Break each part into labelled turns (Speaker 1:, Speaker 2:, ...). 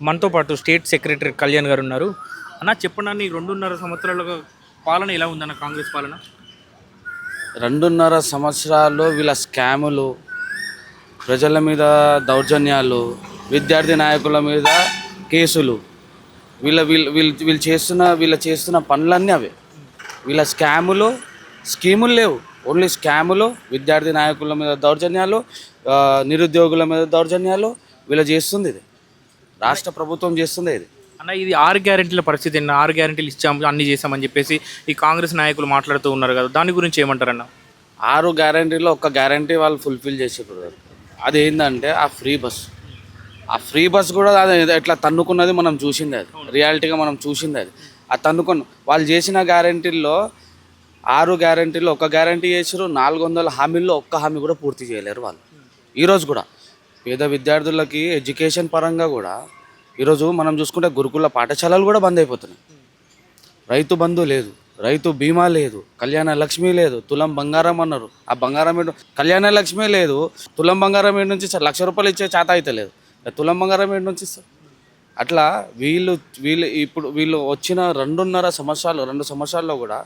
Speaker 1: మనతో పాటు state secretary Kalyan గారు ఉన్నారు. అన్న చెప్పండి, 2.5 సంవత్సరాలుగా పాలన ఎలా ఉందన్న కాంగ్రెస్ పాలన?
Speaker 2: 2.5 సంవత్సరాల్లో వీళ్ళ స్కాములు, ప్రజల మీద దౌర్జన్యాలు, విద్యార్థి నాయకుల మీద కేసులు, వీళ్ళు చేస్తున్న పనులన్నీ అవే. వీళ్ళ స్కీములు లేవు. ఓన్లీ స్కాములు, విద్యార్థి నాయకుల మీద దౌర్జన్యాలు, నిరుద్యోగుల మీద దౌర్జన్యాలు. వీళ్ళు చేస్తుంది ఇది, రాష్ట్ర ప్రభుత్వం చేస్తుంది ఇది.
Speaker 1: అన్న ఇది 6 గ్యారెంటీల పరిస్థితి. 6 గ్యారెంటీలు ఇచ్చాము, అన్ని చేసామని చెప్పేసి ఈ కాంగ్రెస్ నాయకులు మాట్లాడుతూ ఉన్నారు కదా, దాని గురించి ఏమంటారన్న?
Speaker 2: 6 గ్యారెంటీలో ఒక గ్యారెంటీ వాళ్ళు ఫుల్ఫిల్ చేసారు. అదేంటంటే ఆ ఫ్రీ బస్ కూడా అది ఎట్లా తన్నుకున్నది మనం చూసింది, అది రియాలిటీగా మనం చూసింది. అది ఆ తన్నుకొని వాళ్ళు చేసిన గ్యారెంటీల్లో 6 గ్యారెంటీలో ఒక గ్యారెంటీ చేసారు. 400 హామీల్లో ఒక్క హామీ కూడా పూర్తి చేయలేరు వాళ్ళు. ఈరోజు కూడా పేద విద్యార్థులకి ఎడ్యుకేషన్ పరంగా కూడా ఈరోజు మనం చూసుకుంటే గురుకుల పాఠశాలలు కూడా బంద్ అయిపోతున్నాయి. రైతు బంధు లేదు, రైతు బీమా లేదు, కళ్యాణ లక్ష్మి లేదు, తులం బంగారం అన్నారు. ఆ బంగారం కళ్యాణ లక్ష్మి లేదు, తులం బంగారం ఏడు నుంచి ₹1,00,000 ఇచ్చే చేత అయితే లేదు. తులం బంగారం ఏడు నుంచి ఇస్తారు. అట్లా వీళ్ళు వచ్చిన 2 సంవత్సరాల్లో కూడా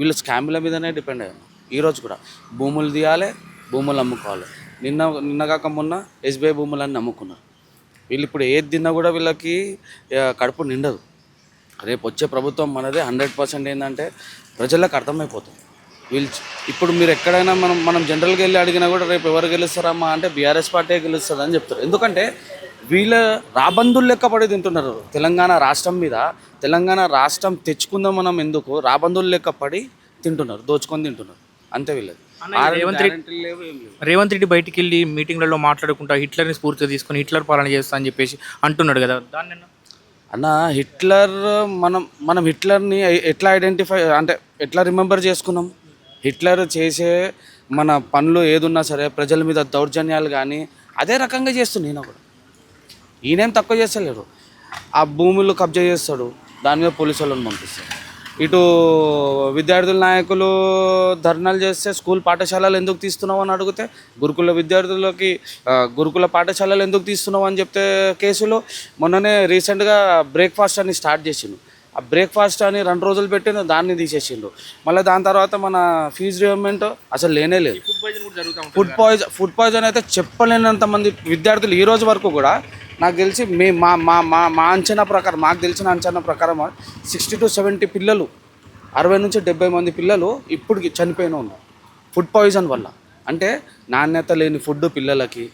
Speaker 2: వీళ్ళు స్కామ్ల మీదనే డిపెండ్ అయ్యారు. ఈరోజు కూడా భూములు తీయాలి, భూములు అమ్ముకోవాలి. నిన్నగాక మొన్న SBI భూములన్నీ అమ్ముకున్నారు. వీళ్ళు ఇప్పుడు ఏది తిన్నా కూడా వీళ్ళకి కడుపు నిండదు. రేపు వచ్చే ప్రభుత్వం మనదే 100% ఏంటంటే ప్రజలకు అర్థమైపోతుంది. ఇప్పుడు మీరు ఎక్కడైనా మనం జనరల్గా వెళ్ళి అడిగినా కూడా రేపు ఎవరు గెలుస్తారమ్మా అంటే బీఆర్ఎస్ పార్టీ గెలుస్తుంది అని చెప్తారు. ఎందుకంటే వీళ్ళ రాబందులు లెక్క పడి తింటున్నారు తెలంగాణ రాష్ట్రం మీద. తెలంగాణ రాష్ట్రం తెచ్చుకుందాం మనం ఎందుకు, రాబందులు లెక్క పడి తింటున్నారు, దోచుకొని తింటున్నారు. అంతే వీళ్ళది.
Speaker 1: రేవంత్ రెడ్డి బయటికి వెళ్ళి మీటింగ్లలో మాట్లాడుకుంటా హిట్లర్ని స్ఫూర్తిగా తీసుకొని హిట్లర్ పాలన చేస్తా అని చెప్పేసి అంటున్నాడు కదా, దాన్ని
Speaker 2: అన్న హిట్లర్ మనం హిట్లర్ని ఎట్లా ఐడెంటిఫై అంటే ఎట్లా రిమెంబర్ చేసుకున్నాం? హిట్లర్ చేసే మన పనులు ఏదున్నా సరే ప్రజల మీద దౌర్జన్యాలు కానీ అదే రకంగా చేస్తుంది. ఈయనేం తక్కువ చేస్తలేరు. ఆ భూములు కబ్జా చేస్తాడు, దాని మీద పోలీసు వాళ్ళని పంపిస్తాడు. ఇటు విద్యార్థుల నాయకులు ధర్నాలు చేస్తే స్కూల్ పాఠశాలలు ఎందుకు తీస్తున్నావు అని అడిగితే గురుకుల పాఠశాలలు ఎందుకు తీస్తున్నావు అని చెప్తే కేసులు. మొన్ననే రీసెంట్గా బ్రేక్ఫాస్ట్ అని స్టార్ట్ చేసిండు. ఆ బ్రేక్ఫాస్ట్ అని 2 రోజులు పెట్టిండు, దాన్ని తీసేసిండు. మళ్ళీ దాని తర్వాత మన ఫీజు రియంబర్స్మెంట్ అసలు లేనే లేదు. ఫుడ్ పాయిజన్ అయితే చెప్పలేనంత మంది విద్యార్థులు ఈ రోజు వరకు కూడా నాకు తెలిసి మా అంచనా ప్రకారం, మాకు తెలిసిన అంచనా ప్రకారం 60 to 70 పిల్లలు, 60 నుంచి 70 మంది పిల్లలు ఇప్పుడు చనిపోయిన ఉన్నారు ఫుడ్ పాయిజన్ వల్ల. అంటే నాణ్యత లేని ఫుడ్ పిల్లలకి.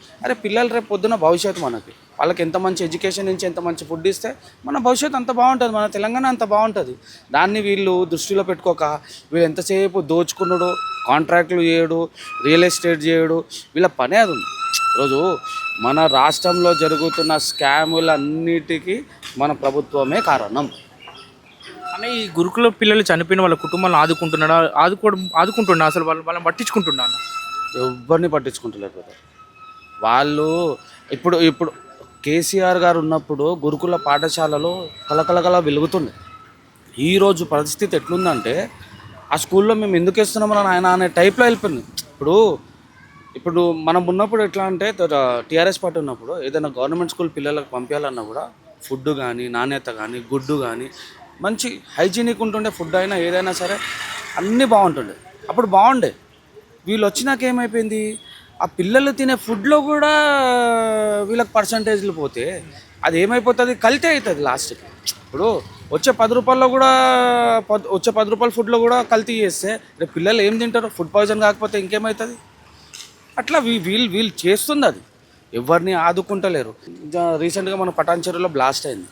Speaker 2: పిల్లలు రేపు పొద్దున భవిష్యత్తు మనకి. వాళ్ళకి ఎంత మంచి ఎడ్యుకేషన్ నుంచి ఎంత మంచి ఫుడ్ ఇస్తే మన భవిష్యత్తు అంత బాగుంటుంది, మన తెలంగాణ అంత బాగుంటుంది. దాన్ని వీళ్ళు దృష్టిలో పెట్టుకోక వీళ్ళు ఎంతసేపు దోచుకున్నాడు, కాంట్రాక్టులు చేయడు, రియల్ ఎస్టేట్ చేయడు, వీళ్ళ పనే అది ఉంది. ఈరోజు మన రాష్ట్రంలో జరుగుతున్న స్కాములన్నిటికీ మన ప్రభుత్వమే కారణం.
Speaker 1: అన్న ఈ గురుకుల పిల్లలు చనిపోయిన వాళ్ళ కుటుంబాలను ఆదుకుంటున్నా అసలు వాళ్ళని పట్టించుకుంటున్నా అన్న?
Speaker 2: ఎవరిని పట్టించుకుంటలేరు. వాళ్ళు ఇప్పుడు కేసీఆర్ గారు ఉన్నప్పుడు గురుకుల పాఠశాలలో కలకలకల వెలుగుతుంది. ఈరోజు పరిస్థితి ఎట్లుందంటే ఆ స్కూల్లో మేము ఎందుకు వేస్తున్నామని ఆయన అనే టైప్లో వెళ్ళిపోయింది. ఇప్పుడు మనం ఉన్నప్పుడు ఎట్లా అంటే టీఆర్ఎస్ పార్టీ ఉన్నప్పుడు ఏదైనా గవర్నమెంట్ స్కూల్ పిల్లలకు పంపించాలన్నా కూడా ఫుడ్ కానీ, నాణ్యత కానీ, గుడ్డు కానీ మంచి హైజీనిక్ ఉంటుండే. ఫుడ్ అయినా ఏదైనా సరే అన్నీ బాగుంటుండే. అప్పుడు బాగుండే. వీళ్ళు వచ్చినాక ఏమైపోయింది, ఆ పిల్లలు తినే ఫుడ్లో కూడా వీళ్ళకి పర్సంటేజ్లు పోతే అది ఏమైపోతుంది, కల్తీ అవుతుంది లాస్ట్కి. ఇప్పుడు వచ్చే 10 రూపాయల్లో కూడా వచ్చే 10 రూపాయల ఫుడ్లో కూడా కల్తీ చేస్తే రేపు పిల్లలు ఏం తింటారు? ఫుడ్ పాయిజన్ కాకపోతే ఇంకేమవుతుంది? అట్లా వీళ్ళు చేస్తుంది. అది ఎవరిని ఆదుకుంటలేరు. రీసెంట్గా మన పటాన్ చెరువులో బ్లాస్ట్ అయింది.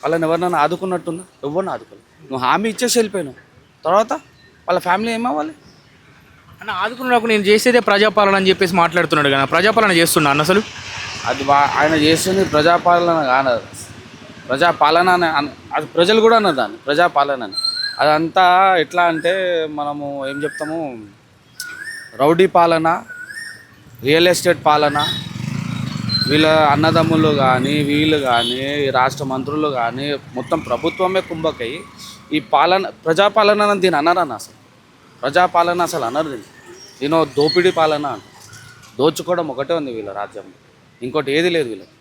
Speaker 2: వాళ్ళని ఎవరినైనా ఆదుకున్నట్టుందా? ఎవరిని ఆదుకోలేదు. నువ్వు హామీ ఇచ్చేసి వెళ్ళిపోయినావు, తర్వాత వాళ్ళ ఫ్యామిలీ ఏమవ్వాలి?
Speaker 1: అన్న ఆదుకున్నప్పుడు నేను చేసేదే ప్రజాపాలన అని చెప్పేసి మాట్లాడుతున్నాడు కదా, ప్రజాపాలన చేస్తున్నా అన్న అసలు?
Speaker 2: అది ఆయన చేస్తుంది ప్రజాపాలన కాదు, ప్రజాపాలన అది ప్రజలు కూడా అన్నారు దాన్ని ప్రజాపాలన అని. అదంతా ఎట్లా అంటే మనము ఏం చెప్తాము, రౌడీ పాలన, రియల్ ఎస్టేట్ పాలన. వీళ్ళ అన్నదమ్ములు కానీ వీళ్ళు కానీ రాష్ట్ర మంత్రులు కానీ మొత్తం ప్రభుత్వమే కుంభకై ఈ ప్రజాపాలన దీని అనరన్న. అసలు ప్రజాపాలన అసలు అనరు. దీని దోపిడీ పాలన. దోచుకోవడం ఒకటే ఉంది వీళ్ళ రాజ్యంలో, ఇంకోటి ఏది లేదు వీళ్ళకి.